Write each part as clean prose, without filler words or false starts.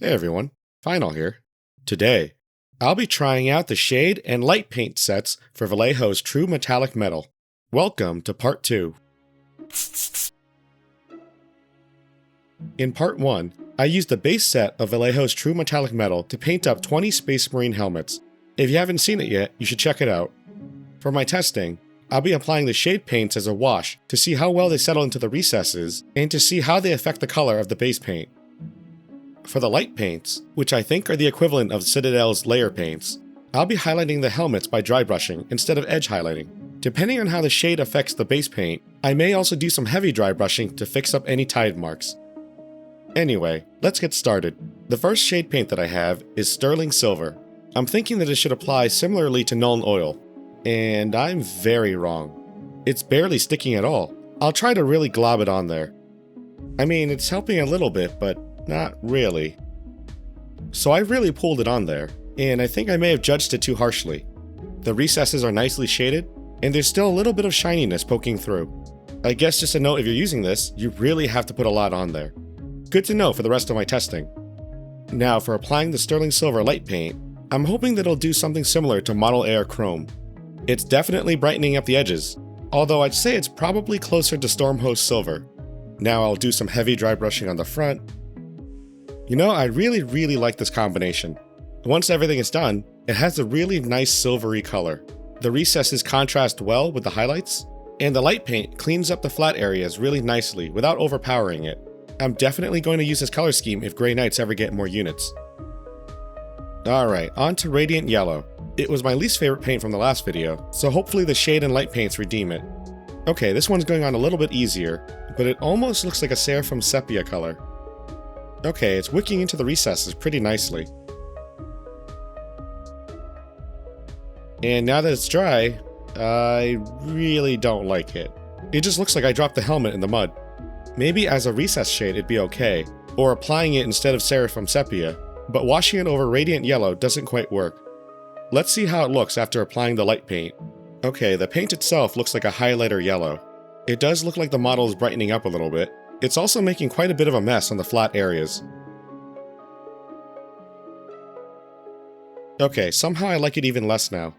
Hey everyone, Final here. Today, I'll be trying out the shade and light paint sets for Vallejo's True Metallic Metal. Welcome to Part 2. In Part 1, I used the base set of Vallejo's True Metallic Metal to paint up 20 Space Marine helmets. If you haven't seen it yet, you should check it out. For my testing, I'll be applying the shade paints as a wash to see how well they settle into the recesses and to see how they affect the color of the base paint. For the light paints, which I think are the equivalent of Citadel's layer paints, I'll be highlighting the helmets by dry brushing instead of edge highlighting. Depending on how the shade affects the base paint, I may also do some heavy dry brushing to fix up any tide marks. Anyway, let's get started. The first shade paint that I have is Sterling Silver. I'm thinking that it should apply similarly to Nuln Oil, and I'm very wrong. It's barely sticking at all. I'll try to really glob it on there. I mean, it's helping a little bit, but not really. So I really pulled it on there, and I think I may have judged it too harshly. The recesses are nicely shaded, and there's still a little bit of shininess poking through. I guess just a note, if you're using this, you really have to put a lot on there. Good to know for the rest of my testing. Now for applying the Sterling Silver light paint, I'm hoping that it'll do something similar to Model Air Chrome. It's definitely brightening up the edges, although I'd say it's probably closer to Stormhost Silver. Now I'll do some heavy dry brushing on the front. You know, I really like this combination. Once everything is done, it has a really nice silvery color. The recesses contrast well with the highlights, and the light paint cleans up the flat areas really nicely without overpowering it. I'm definitely going to use this color scheme if Grey Knights ever get more units. Alright, on to Radiant Yellow. It was my least favorite paint from the last video, so hopefully the shade and light paints redeem it. Okay, this one's going on a little bit easier, but it almost looks like a Seraphim Sepia color. Okay, it's wicking into the recesses pretty nicely. And now that it's dry, I really don't like it. It just looks like I dropped the helmet in the mud. Maybe as a recess shade it'd be okay, or applying it instead of Seraphim Sepia, but washing it over Radiant Yellow doesn't quite work. Let's see how it looks after applying the light paint. Okay, the paint itself looks like a highlighter yellow. It does look like the model is brightening up a little bit. It's also making quite a bit of a mess on the flat areas. Okay, somehow I like it even less now.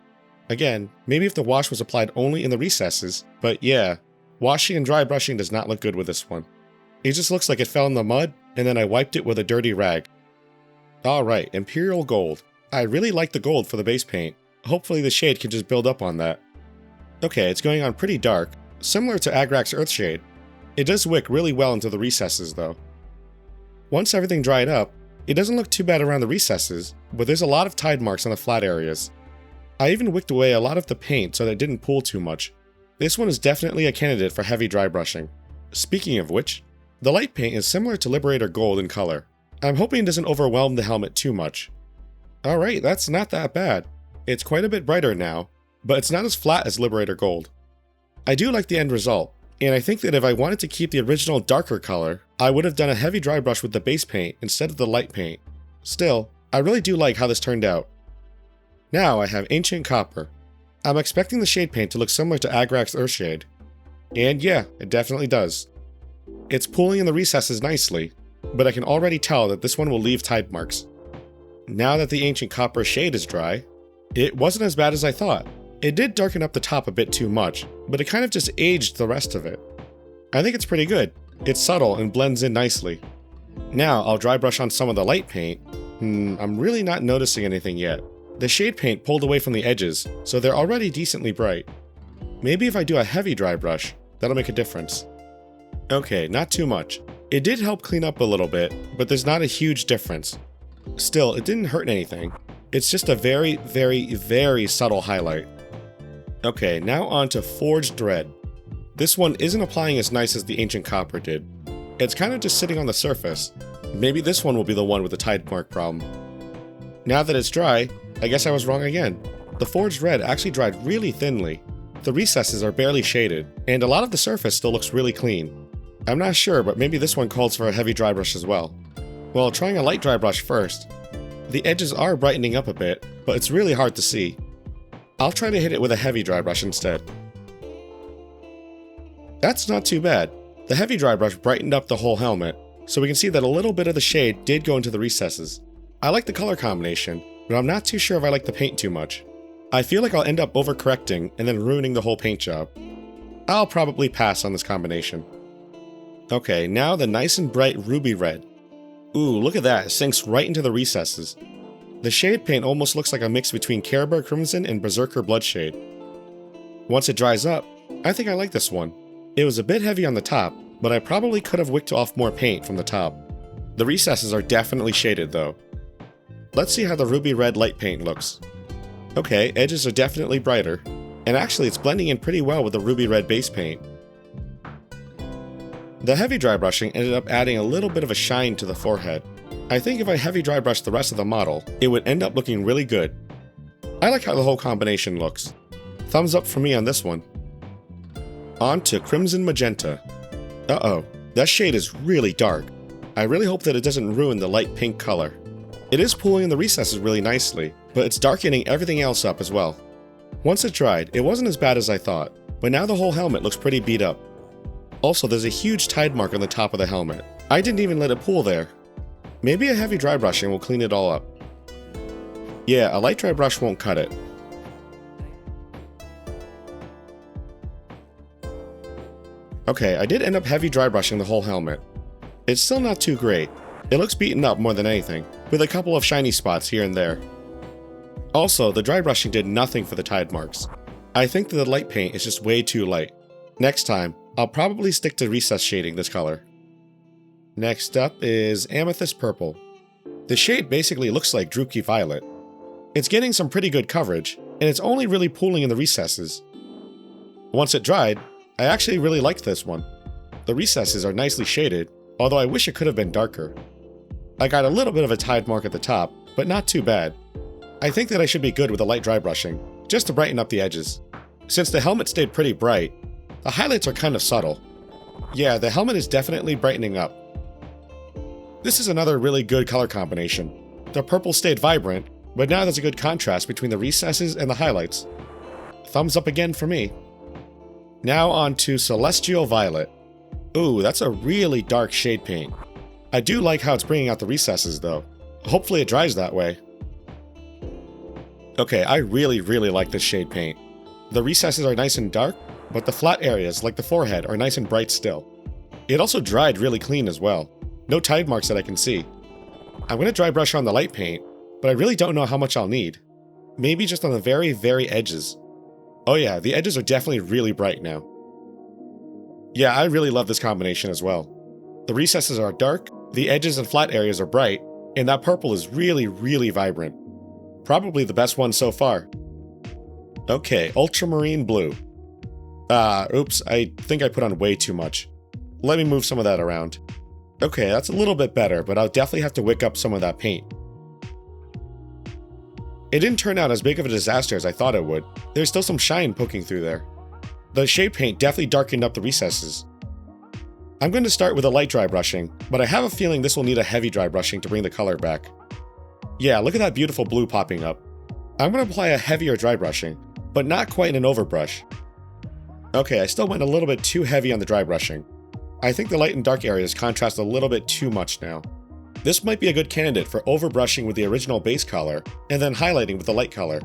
Again, maybe if the wash was applied only in the recesses, but yeah, washing and dry brushing does not look good with this one. It just looks like it fell in the mud, and then I wiped it with a dirty rag. Alright, Imperial Gold. I really like the gold for the base paint. Hopefully the shade can just build up on that. Okay, it's going on pretty dark, similar to Agrak's Earthshade. It does wick really well into the recesses though. Once everything dried up, it doesn't look too bad around the recesses, but there's a lot of tide marks on the flat areas. I even wicked away a lot of the paint so that it didn't pool too much. This one is definitely a candidate for heavy dry brushing. Speaking of which, the light paint is similar to Liberator Gold in color. I'm hoping it doesn't overwhelm the helmet too much. Alright, that's not that bad. It's quite a bit brighter now, but it's not as flat as Liberator Gold. I do like the end result, and I think that if I wanted to keep the original darker color, I would have done a heavy dry brush with the base paint instead of the light paint. Still, I really do like how this turned out. Now I have Ancient Copper. I'm expecting the shade paint to look similar to Agrak's Earthshade. And yeah, it definitely does. It's pooling in the recesses nicely, but I can already tell that this one will leave tide marks. Now that the Ancient Copper shade is dry, it wasn't as bad as I thought. It did darken up the top a bit too much, but it kind of just aged the rest of it. I think it's pretty good. It's subtle and blends in nicely. Now I'll dry brush on some of the light paint. I'm really not noticing anything yet. The shade paint pulled away from the edges, so they're already decently bright. Maybe if I do a heavy dry brush, that'll make a difference. Okay, not too much. It did help clean up a little bit, but there's not a huge difference. Still, it didn't hurt anything. It's just a very subtle highlight. Okay, now on to Forged Red. This one isn't applying as nice as the Ancient Copper did. It's kind of just sitting on the surface. Maybe this one will be the one with the tide mark problem. Now that it's dry, I guess I was wrong again. The Forged Red actually dried really thinly. The recesses are barely shaded, and a lot of the surface still looks really clean. I'm not sure, but maybe this one calls for a heavy dry brush as well. Well, trying a light dry brush first. The edges are brightening up a bit, but it's really hard to see. I'll try to hit it with a heavy dry brush instead. That's not too bad. The heavy dry brush brightened up the whole helmet, so we can see that a little bit of the shade did go into the recesses. I like the color combination, but I'm not too sure if I like the paint too much. I feel like I'll end up overcorrecting and then ruining the whole paint job. I'll probably pass on this combination. Okay, now the nice and bright ruby red. Ooh, look at that, it sinks right into the recesses. The shade paint almost looks like a mix between Caribou Crimson and Berserker Bloodshade. Once it dries up, I think I like this one. It was a bit heavy on the top, but I probably could have wicked off more paint from the top. The recesses are definitely shaded though. Let's see how the ruby red light paint looks. Okay, edges are definitely brighter, and actually it's blending in pretty well with the ruby red base paint. The heavy dry brushing ended up adding a little bit of a shine to the forehead. I think if I heavy dry brushed the rest of the model, it would end up looking really good. I like how the whole combination looks. Thumbs up for me on this one. On to Crimson Magenta. Uh-oh, that shade is really dark. I really hope that it doesn't ruin the light pink color. It is pulling in the recesses really nicely, but it's darkening everything else up as well. Once it dried, it wasn't as bad as I thought, but now the whole helmet looks pretty beat up. Also, there's a huge tide mark on the top of the helmet. I didn't even let it pool there. Maybe a heavy dry brushing will clean it all up. Yeah, a light dry brush won't cut it. Okay, I did end up heavy dry brushing the whole helmet. It's still not too great. It looks beaten up more than anything, with a couple of shiny spots here and there. Also, the dry brushing did nothing for the tide marks. I think that the light paint is just way too light. Next time, I'll probably stick to recess shading this color. Next up is Amethyst Purple. The shade basically looks like Druchii Violet. It's getting some pretty good coverage, and it's only really pooling in the recesses. Once it dried, I actually really liked this one. The recesses are nicely shaded, although I wish it could have been darker. I got a little bit of a tide mark at the top, but not too bad. I think that I should be good with a light dry brushing, just to brighten up the edges. Since the helmet stayed pretty bright, the highlights are kind of subtle. Yeah, the helmet is definitely brightening up. This is another really good color combination. The purple stayed vibrant, but now there's a good contrast between the recesses and the highlights. Thumbs up again for me. Now on to Celestial Violet. Ooh, that's a really dark shade paint. I do like how it's bringing out the recesses though. Hopefully it dries that way. Okay, I really like this shade paint. The recesses are nice and dark, but the flat areas, like the forehead, are nice and bright still. It also dried really clean as well. No tide marks that I can see. I'm going to dry brush on the light paint, but I really don't know how much I'll need. Maybe just on the very edges. Oh yeah, the edges are definitely really bright now. Yeah, I really love this combination as well. The recesses are dark, the edges and flat areas are bright, and that purple is really vibrant. Probably the best one so far. Okay, Ultramarine Blue. Oops, I think I put on way too much. Let me move some of that around. Okay, that's a little bit better, but I'll definitely have to wick up some of that paint. It didn't turn out as big of a disaster as I thought it would. There's still some shine poking through there. The shade paint definitely darkened up the recesses. I'm going to start with a light dry brushing, but I have a feeling this will need a heavy dry brushing to bring the color back. Yeah, look at that beautiful blue popping up. I'm going to apply a heavier dry brushing, but not quite an overbrush. Okay, I still went a little bit too heavy on the dry brushing. I think the light and dark areas contrast a little bit too much now. This might be a good candidate for overbrushing with the original base color, and then highlighting with the light color.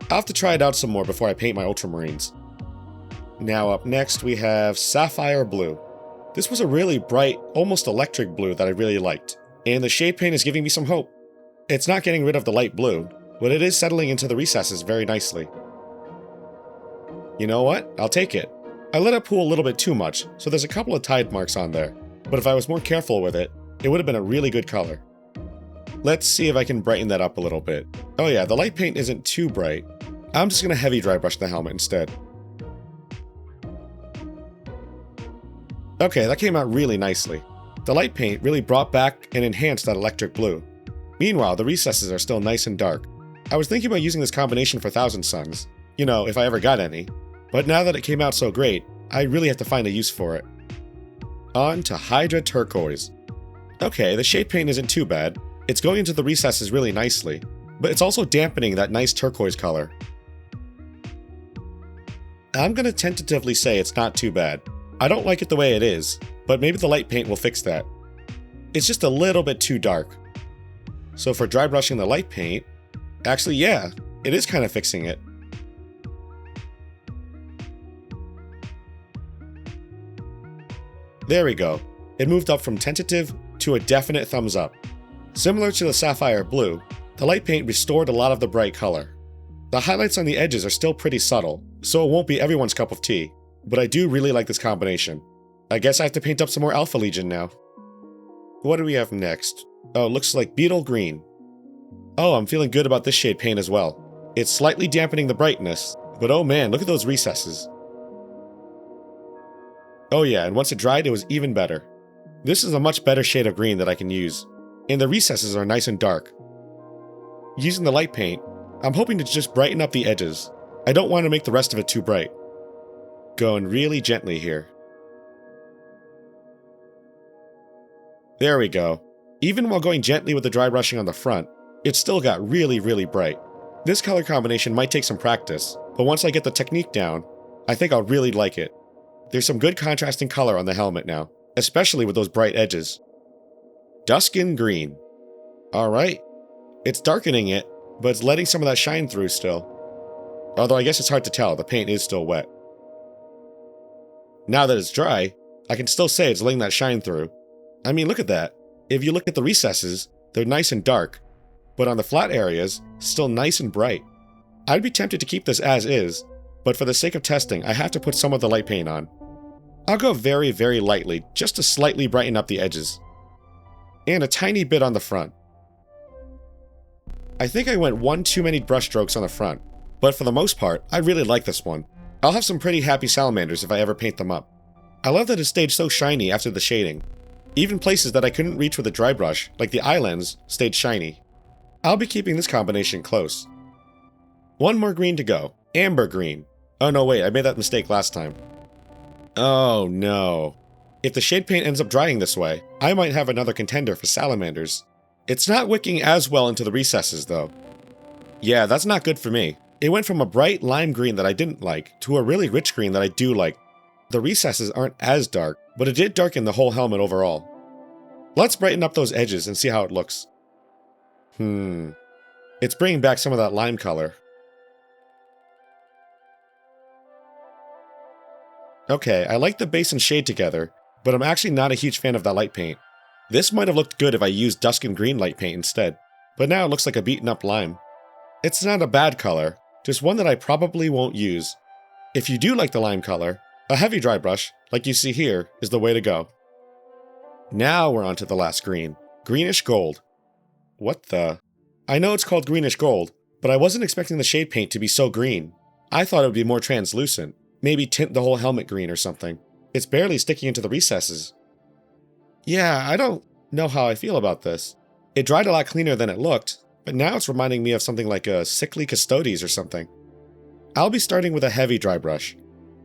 I'll have to try it out some more before I paint my ultramarines. Now up next we have Sapphire Blue. This was a really bright, almost electric blue that I really liked, and the shade paint is giving me some hope. It's not getting rid of the light blue, but it is settling into the recesses very nicely. You know what? I'll take it. I let it pool a little bit too much, so there's a couple of tide marks on there, but if I was more careful with it, it would have been a really good color. Let's see if I can brighten that up a little bit. Oh yeah, the light paint isn't too bright. I'm just going to heavy dry brush the helmet instead. Okay, that came out really nicely. The light paint really brought back and enhanced that electric blue. Meanwhile, the recesses are still nice and dark. I was thinking about using this combination for Thousand Suns, you know, if I ever got any, but now that it came out so great, I really have to find a use for it. On to Hydra Turquoise. Okay, the shade paint isn't too bad. It's going into the recesses really nicely, but it's also dampening that nice turquoise color. I'm going to tentatively say it's not too bad. I don't like it the way it is, but maybe the light paint will fix that. It's just a little bit too dark. So for dry brushing the light paint, actually yeah, it is kind of fixing it. There we go. It moved up from tentative to a definite thumbs up. Similar to the Sapphire Blue, the light paint restored a lot of the bright color. The highlights on the edges are still pretty subtle, so it won't be everyone's cup of tea, but I do really like this combination. I guess I have to paint up some more Alpha Legion now. What do we have next? Oh, it looks like Beetle Green. Oh, I'm feeling good about this shade paint as well. It's slightly dampening the brightness, but oh man, look at those recesses. Oh yeah, and once it dried, it was even better. This is a much better shade of green that I can use, and the recesses are nice and dark. Using the light paint, I'm hoping to just brighten up the edges. I don't want to make the rest of it too bright. Going really gently here. There we go. Even while going gently with the dry brushing on the front, it still got really, really bright. This color combination might take some practice, but once I get the technique down, I think I'll really like it. There's some good contrasting color on the helmet now, especially with those bright edges. Dusken Green. Alright. It's darkening it, but it's letting some of that shine through still. Although I guess it's hard to tell, the paint is still wet. Now that it's dry, I can still say it's letting that shine through. I mean, look at that. If you look at the recesses, they're nice and dark, but on the flat areas, still nice and bright. I'd be tempted to keep this as is, but for the sake of testing, I have to put some of the light paint on. I'll go very, very lightly, just to slightly brighten up the edges. And a tiny bit on the front. I think I went one too many brush strokes on the front, but for the most part, I really like this one. I'll have some pretty happy salamanders if I ever paint them up. I love that it stayed so shiny after the shading. Even places that I couldn't reach with a dry brush, like the islands, stayed shiny. I'll be keeping this combination close. One more green to go. Amber green. Oh no, wait, I made that mistake last time. Oh no. If the shade paint ends up drying this way, I might have another contender for salamanders. It's not wicking as well into the recesses though. Yeah, that's not good for me. It went from a bright lime green that I didn't like to a really rich green that I do like. The recesses aren't as dark, but it did darken the whole helmet overall. Let's brighten up those edges and see how it looks. It's bringing back some of that lime color. Okay, I like the base and shade together, but I'm actually not a huge fan of that light paint. This might have looked good if I used Dusken Green light paint instead, but now it looks like a beaten up lime. It's not a bad color, just one that I probably won't use. If you do like the lime color, a heavy dry brush, like you see here, is the way to go. Now we're on to the last green. Greenish Gold. What the? I know it's called Greenish Gold, but I wasn't expecting the shade paint to be so green. I thought it would be more translucent. Maybe tint the whole helmet green or something. It's barely sticking into the recesses. Yeah, I don't know how I feel about this. It dried a lot cleaner than it looked, but now it's reminding me of something like a sickly Custodes or something. I'll be starting with a heavy dry brush.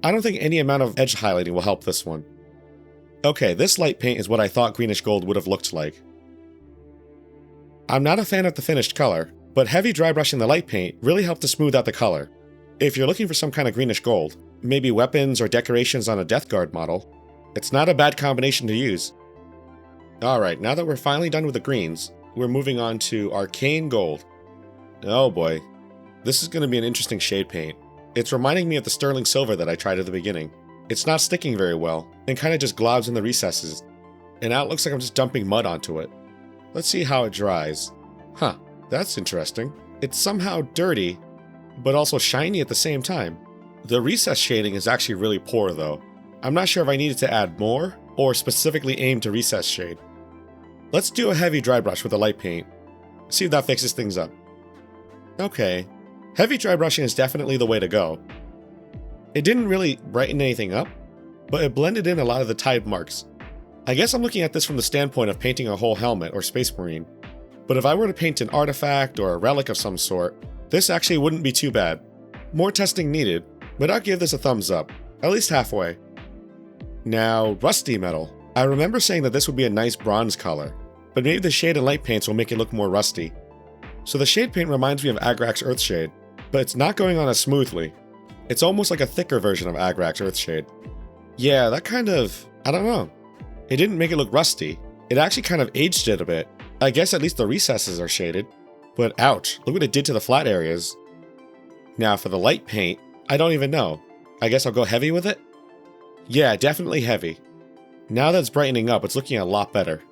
I don't think any amount of edge highlighting will help this one. Okay, this light paint is what I thought Greenish Gold would have looked like. I'm not a fan of the finished color, but heavy dry brushing the light paint really helped to smooth out the color. If you're looking for some kind of Greenish Gold, maybe weapons or decorations on a Death Guard model, it's not a bad combination to use. Alright, now that we're finally done with the greens, we're moving on to Arcane Gold. Oh boy, this is going to be an interesting shade paint. It's reminding me of the sterling silver that I tried at the beginning. It's not sticking very well, and kind of just globs in the recesses, and now it looks like I'm just dumping mud onto it. Let's see how it dries. Huh, that's interesting. It's somehow dirty, but also shiny at the same time. The recess shading is actually really poor though. I'm not sure if I needed to add more, or specifically aim to recess shade. Let's do a heavy dry brush with the light paint. See if that fixes things up. Okay, heavy dry brushing is definitely the way to go. It didn't really brighten anything up, but it blended in a lot of the tide marks. I guess I'm looking at this from the standpoint of painting a whole helmet or Space Marine, but if I were to paint an artifact or a relic of some sort, this actually wouldn't be too bad. More testing needed, but I'll give this a thumbs up, at least halfway. Now, rusty metal. I remember saying that this would be a nice bronze color, but maybe the shade and light paints will make it look more rusty. So the shade paint reminds me of Agrax Earthshade, but it's not going on as smoothly. It's almost like a thicker version of Agrax Earthshade. Yeah, that kind of, I don't know. It didn't make it look rusty, It actually kind of aged it a bit. I guess at least the recesses are shaded. But ouch, look what it did to the flat areas. Now for the light paint, I don't even know. I guess I'll go heavy with it? Yeah, definitely heavy. Now that it's brightening up, it's looking a lot better.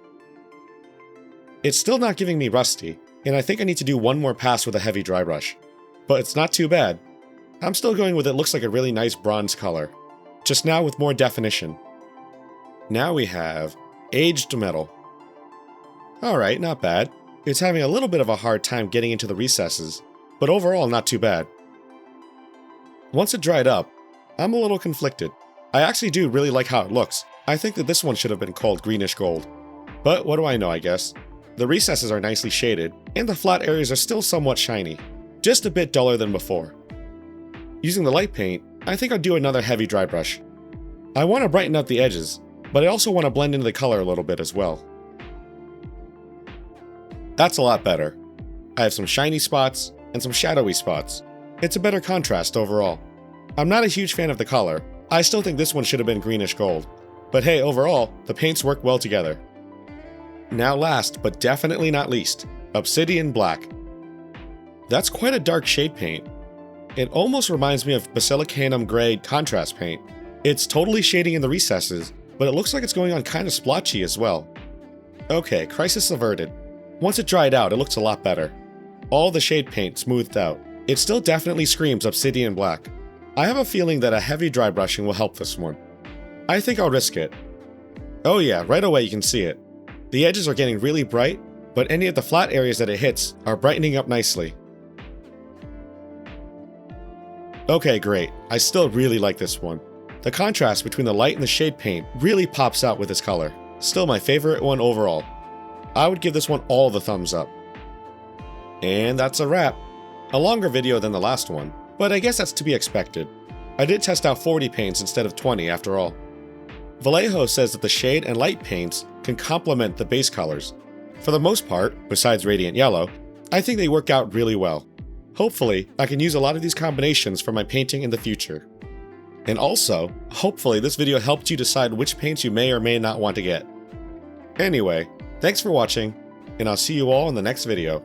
It's still not giving me rusty, and I think I need to do one more pass with a heavy dry brush. But it's not too bad. I'm still going with it looks like a really nice bronze color. Just now with more definition. Now we have aged metal. Alright, not bad. It's having a little bit of a hard time getting into the recesses, but overall not too bad. Once it dried up, I'm a little conflicted. I actually do really like how it looks. I think that this one should have been called Greenish Gold. But what do I know, I guess. The recesses are nicely shaded, and the flat areas are still somewhat shiny. Just a bit duller than before. Using the light paint, I think I'll do another heavy dry brush. I want to brighten up the edges, but I also want to blend into the color a little bit as well. That's a lot better. I have some shiny spots and some shadowy spots. It's a better contrast overall. I'm not a huge fan of the color. I still think this one should have been Greenish Gold. But hey, overall, the paints work well together. Now last, but definitely not least, Obsidian Black. That's quite a dark shade paint. It almost reminds me of Basilicanum Gray contrast paint. It's totally shading in the recesses, but it looks like it's going on kind of splotchy as well. Okay, crisis averted. Once it dried out, it looks a lot better. All the shade paint smoothed out. It still definitely screams Obsidian Black. I have a feeling that a heavy dry brushing will help this one. I think I'll risk it. Oh yeah, right away you can see it. The edges are getting really bright, but any of the flat areas that it hits are brightening up nicely. Okay, great. I still really like this one. The contrast between the light and the shade paint really pops out with this color. Still my favorite one overall. I would give this one all the thumbs up. And that's a wrap. A longer video than the last one, but I guess that's to be expected. I did test out 40 paints instead of 20 after all. Vallejo says that the shade and light paints can complement the base colors. For the most part, besides Radiant Yellow, I think they work out really well. Hopefully, I can use a lot of these combinations for my painting in the future. And also, hopefully this video helped you decide which paints you may or may not want to get. Anyway, thanks for watching, and I'll see you all in the next video.